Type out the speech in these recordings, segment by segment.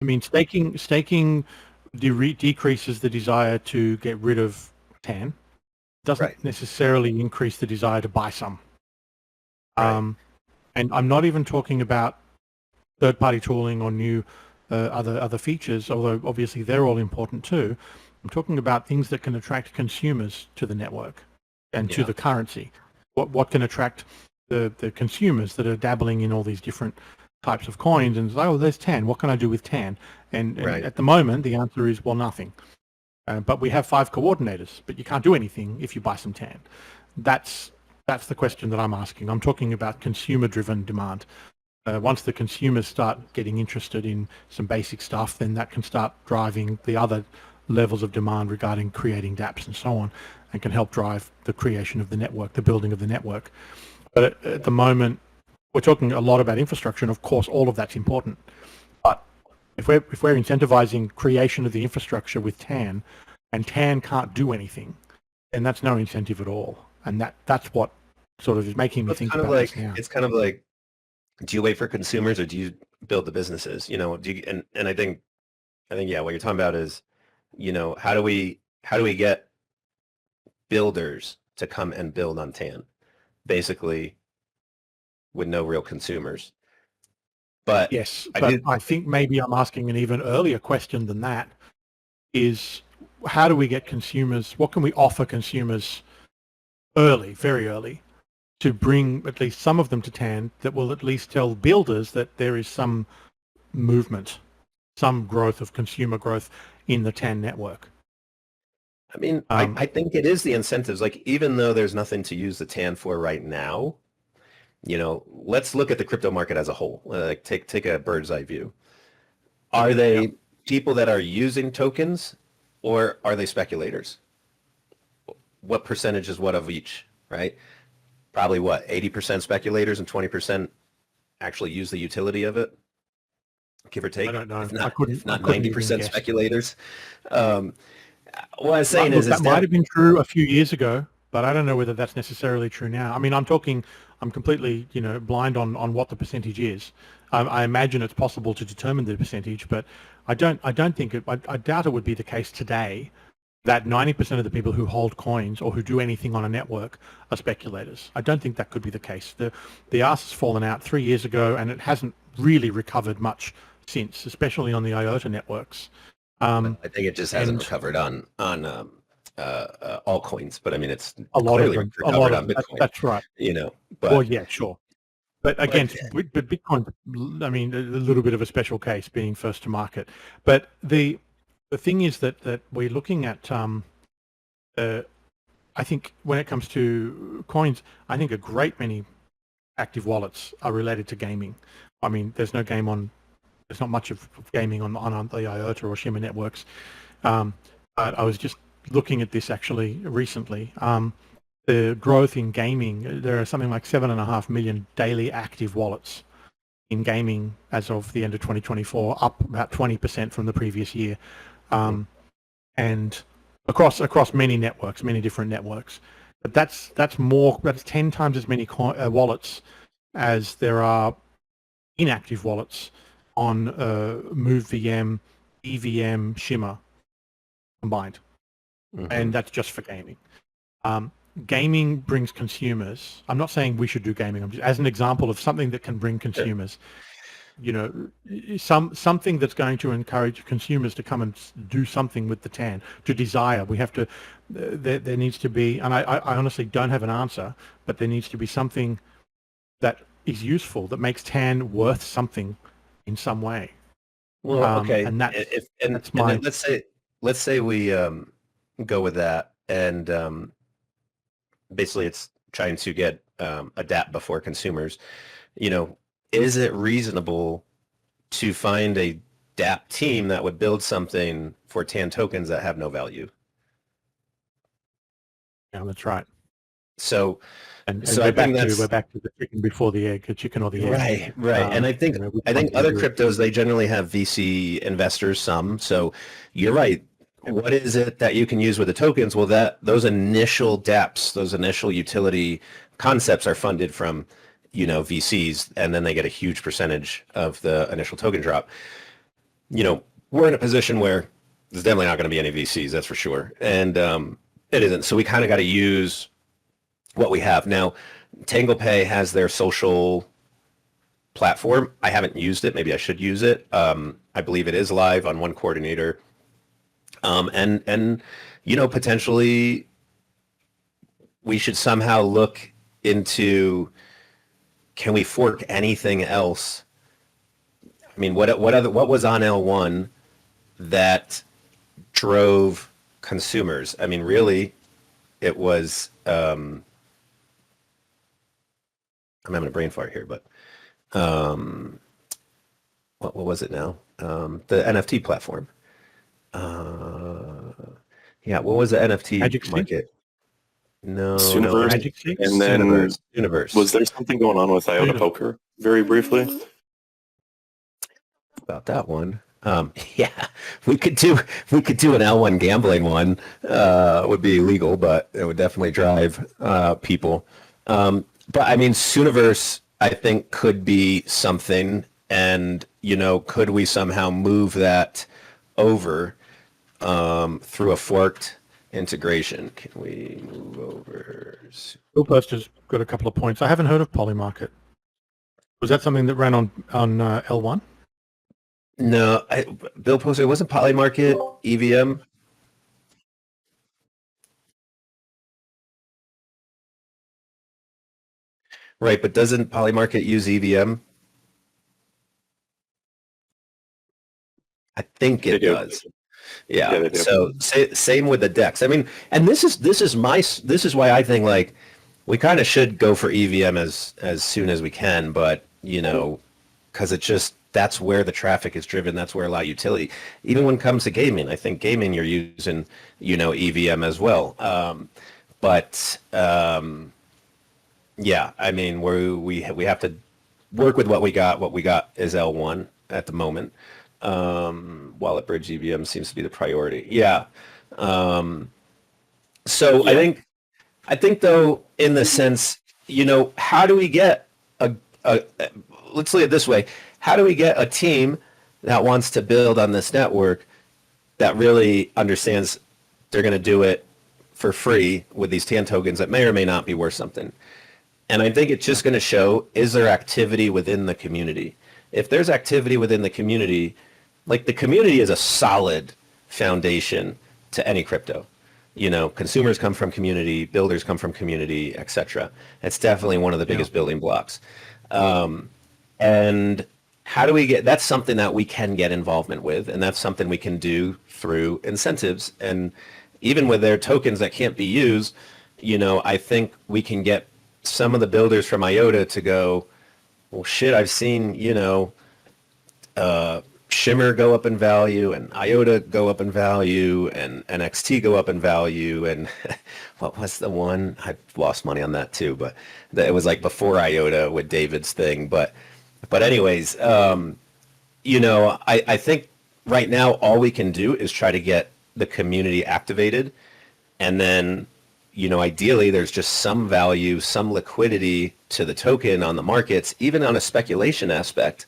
I mean, staking decreases the desire to get rid of TAN. Right. Doesn't necessarily increase the desire to buy some. Right. And I'm not even talking about third-party tooling or new other features, although obviously they're all important too. I'm talking about things that can attract consumers to the network and to Yeah. the currency. What can attract the consumers that are dabbling in all these different types of coins and say, oh, there's TAN. What can I do with TAN? And Right. at the moment, the answer is, well, nothing. But we have 5 coordinators, but you can't do anything if you buy some TAN. That's the question that I'm asking. I'm talking about consumer-driven demand. Once the consumers start getting interested in some basic stuff, then that can start driving the other levels of demand regarding creating dApps and so on, and can help drive the creation of the network, the building of the network. But at the moment, we're talking a lot about infrastructure, and of course, all of that's important. But if we're incentivizing creation of the infrastructure with TAN, and TAN can't do anything, then that's no incentive at all. And that's what sort of is making me think about this now. It's kind of like, do you wait for consumers or do you build the businesses? You know, do you, and I think yeah, what you're talking about is, you know, how do we get builders to come and build on TAN, basically, with no real consumers. But Yes, but I think maybe I'm asking an even earlier question than that, is how do we get consumers, what can we offer consumers early, very early, to bring at least some of them to TAN that will at least tell builders that there is some movement, some growth of consumer growth in the TAN network? I mean, I think it is the incentives. Like, even though there's nothing to use the TAN for right now, you know, let's look at the crypto market as a whole. Like, take a bird's eye view. Are they people that are using tokens, or are they speculators? What percentage is what of each, right? Probably what, 80% speculators and 20% actually use the utility of it, give or take. I don't know. If I couldn't 90% guess. speculators. What I'm saying is that might have been true a few years ago, but I don't know whether that's necessarily true now. I mean, I'm completely, blind on what the percentage is. I imagine it's possible to determine the percentage, but I doubt it would be the case today that 90% of the people who hold coins or who do anything on a network are speculators. I don't think that could be the case. The arse has fallen out 3 years ago, and it hasn't really recovered much since, especially on the IOTA networks. I think it just hasn't recovered on altcoins, but I mean, it's a lot of clearly them. recovered on Bitcoin. That's right. You know, but well, yeah, sure. But again, but Bitcoin, I mean, a little bit of a special case being first to market. But the thing is that we're looking at, I think when it comes to coins, I think a great many active wallets are related to gaming. I mean, there's not much of gaming on the IOTA or Shima networks. But I was just looking at this actually recently. The growth in gaming, there are something like 7.5 million daily active wallets in gaming as of the end of 2024, up about 20% from the previous year. And across many networks, many different networks. But that's 10 times as many wallets as there are inactive wallets on MoveVM, EVM, Shimmer combined. And that's just for gaming. Gaming brings consumers. I'm not saying we should do gaming. I'm just, as an example of something that can bring consumers. Something that's going to encourage consumers to come and do something with the TAN, to desire. We have to. There needs to be, and I honestly don't have an answer, but there needs to be something that is useful, that makes TAN worth something in some way. Well, okay, and that's my. And let's say we go with that, and basically it's trying to get adapt before consumers. Is it reasonable to find a dApp team that would build something for TAN tokens that have no value? Yeah, that's right. So we're back to the chicken before the egg, the chicken or the egg. Right. And I think other cryptos, they generally have VC investors, some. So you're right. What is it that you can use with the tokens? Well, those initial dApps, those initial utility concepts are funded from VCs, and then they get a huge percentage of the initial token drop. we're in a position where there's definitely not going to be any VCs, that's for sure. And it isn't. So we kind of got to use what we have. Now, Tangle Pay has their social platform. I haven't used it. Maybe I should use it. I believe it is live on One Coordinator. And potentially we should somehow look into, can we fork anything else? I mean, what was on L1 that drove consumers? I mean, really, it was. I'm having a brain fart here, but what was it now? The NFT platform. Yeah, what was the NFT Magic market? No, Sooniverse. Magic Seek? And then Universe. was there something going on with IOTA Poker very briefly? About that one. Yeah, we could do an L1 gambling one. Would be illegal, but it would definitely drive people. But I mean, Sooniverse, I think, could be something. And could we somehow move that over through a forked integration? Can we move over? Bill Poster's got a couple of points. I haven't heard of Polymarket. Was that something that ran on L1? No, Bill Poster, wasn't Polymarket EVM? Right, but doesn't Polymarket use EVM? I think it does. Yeah. So same with the DEX. I mean, and this is why I think like we kind of should go for EVM as soon as we can, but because it's just, that's where the traffic is driven. That's where a lot of utility. Even when it comes to gaming, I think gaming you're using EVM as well. Yeah, I mean we have to work with what we got. What we got is L1 at the moment. Wallet Bridge EVM seems to be the priority. Yeah. So yeah. I think though, in the sense, how do we get let's look at it this way. How do we get a team that wants to build on this network that really understands they're going to do it for free with these TAN tokens that may or may not be worth something? And I think it's just going to show, is there activity within the community? If there's activity within the community, like the community is a solid foundation to any crypto. Consumers come from community, builders come from community, etc. It's definitely one of the biggest building blocks. And how do we that's something that we can get involvement with, and that's something we can do through incentives. And even with their tokens that can't be used, I think we can get some of the builders from IOTA to go, well, shit, I've seen, Shimmer go up in value and IOTA go up in value and NXT go up in value. And what was the one? I lost money on that too, but it was like before IOTA with David's thing. But anyways, I think right now all we can do is try to get the community activated. And then, ideally there's just some value, some liquidity to the token on the markets, even on a speculation aspect.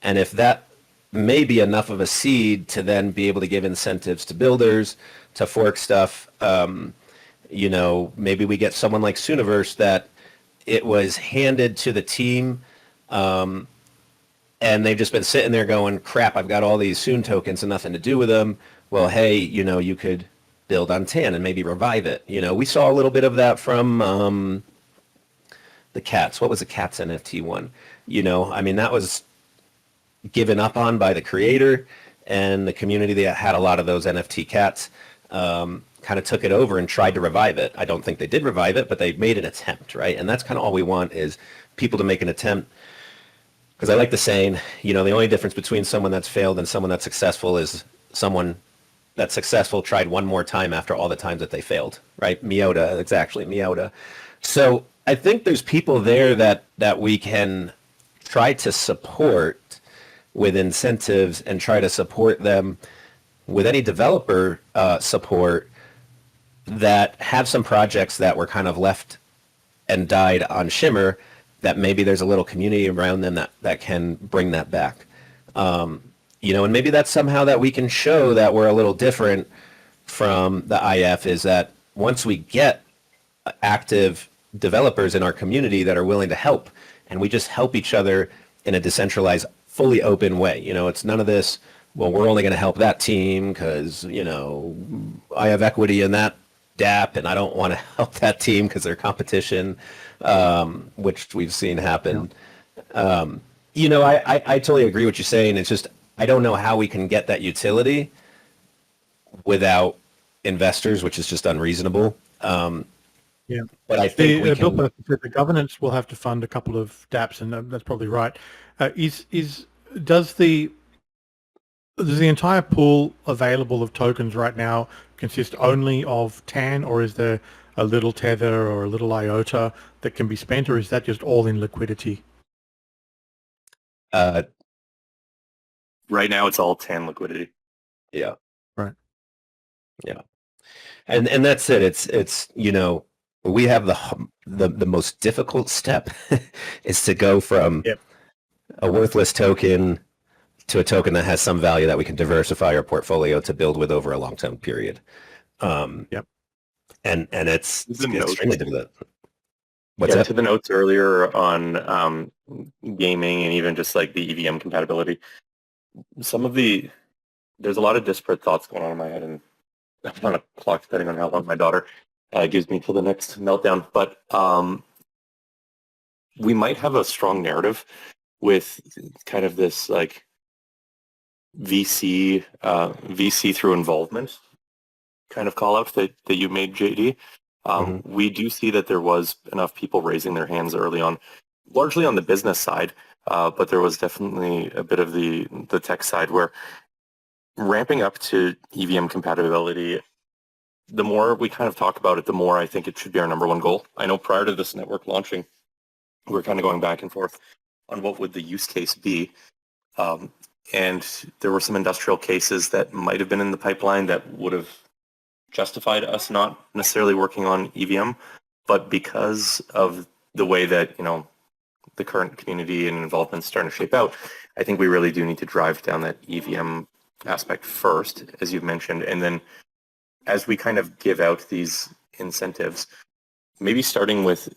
And if that may be enough of a seed to then be able to give incentives to builders to fork stuff, maybe we get someone like Sooniverse that it was handed to the team, and they've just been sitting there going, crap, I've got all these Soon tokens and nothing to do with them. Well, hey, you could build on TAN and maybe revive it. We saw a little bit of that from the Cats. What was the Cats NFT one? I mean, that was given up on by the creator, and the community that had a lot of those NFT cats kind of took it over and tried to revive it. I don't think they did revive it, but they made an attempt, right? And that's kind of all we want, is people to make an attempt. Because I like the saying, the only difference between someone that's failed and someone that's successful is someone that's successful tried one more time after all the times that they failed, right? Miota, exactly, Miota. So I think there's people there that we can try to support with incentives and try to support them with any developer support that have some projects that were kind of left and died on Shimmer, that maybe there's a little community around them that can bring that back. And maybe that's somehow that we can show that we're a little different from the IF, is that once we get active developers in our community that are willing to help, and we just help each other in a decentralized, fully open way. It's none of this, well, we're only going to help that team because, I have equity in that DApp and I don't want to help that team because they're competition, which we've seen happen. I totally agree with what you're saying. It's just, I don't know how we can get that utility without investors, which is just unreasonable. Yeah, but I think we Bill can. Purser said the governance will have to fund a couple of DApps, and that's probably right. Does the entire pool available of tokens right now consist only of TAN, or is there a little Tether or a little IOTA that can be spent, or is that just all in liquidity? Right now, it's all TAN liquidity. Yeah. Right. Yeah. And that's it. It's we have the most difficult step is to go from a worthless token to a token that has some value that we can diversify our portfolio to build with over a long-term period. And it's extremely difficult. What's that? To the notes earlier on gaming and even just like the EVM compatibility, there's a lot of disparate thoughts going on in my head, and I'm on a clock depending on how long my daughter gives me till the next meltdown. But we might have a strong narrative with kind of this like VC through involvement kind of call out that you made, JD. We do see that there was enough people raising their hands early on, largely on the business side, but there was definitely a bit of the tech side where ramping up to EVM compatibility, the more we kind of talk about it, the more I think it should be our number one goal. I know prior to this network launching, we were kind of going back and forth on what would the use case be. And there were some industrial cases that might have been in the pipeline that would have justified us not necessarily working on EVM, but because of the way that, the current community and involvement is starting to shape out, I think we really do need to drive down that EVM aspect first, as you've mentioned, and then as we kind of give out these incentives, maybe starting with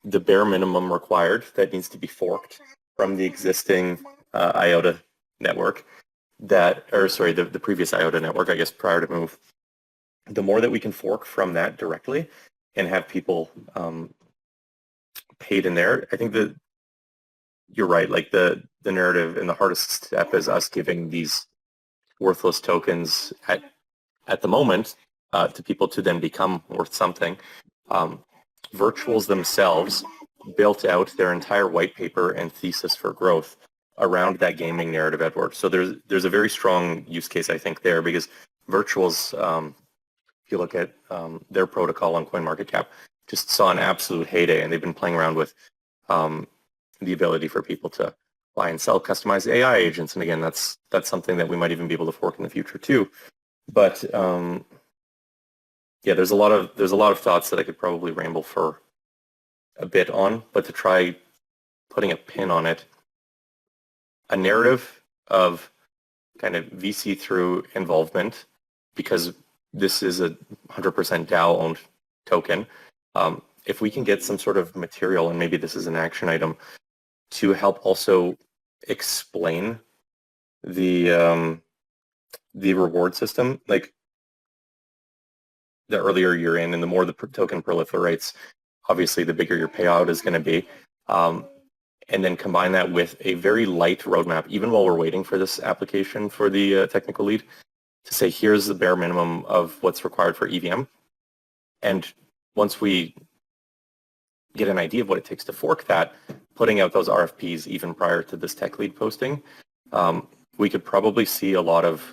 the bare minimum required that needs to be forked from the existing IOTA network, the previous IOTA network, I guess, prior to Move. The more that we can fork from that directly and have people paid in there, I think that you're right. Like the narrative and the hardest step is us giving these worthless tokens at the moment to people to then become worth something. Virtuals themselves built out their entire white paper and thesis for growth around that gaming narrative, Edward. So there's a very strong use case, I think, there, because virtuals, if you look at their protocol on CoinMarketCap, just saw an absolute heyday, and they've been playing around with the ability for people to buy and sell customized AI agents. And again, that's something that we might even be able to fork in the future too. But there's a lot of thoughts that I could probably ramble for a bit on, but to try putting a pin on it, a narrative of kind of VC through involvement, because this is a 100% DAO-owned token. If we can get some sort of material, and maybe this is an action item, to help also explain the reward system, like the earlier you're in and the more the token proliferates, obviously the bigger your payout is going to be. And then combine that with a very light roadmap, even while we're waiting for this application for the technical lead, to say, here's the bare minimum of what's required for EVM. And once we get an idea of what it takes to fork that, putting out those RFPs even prior to this tech lead posting, we could probably see a lot of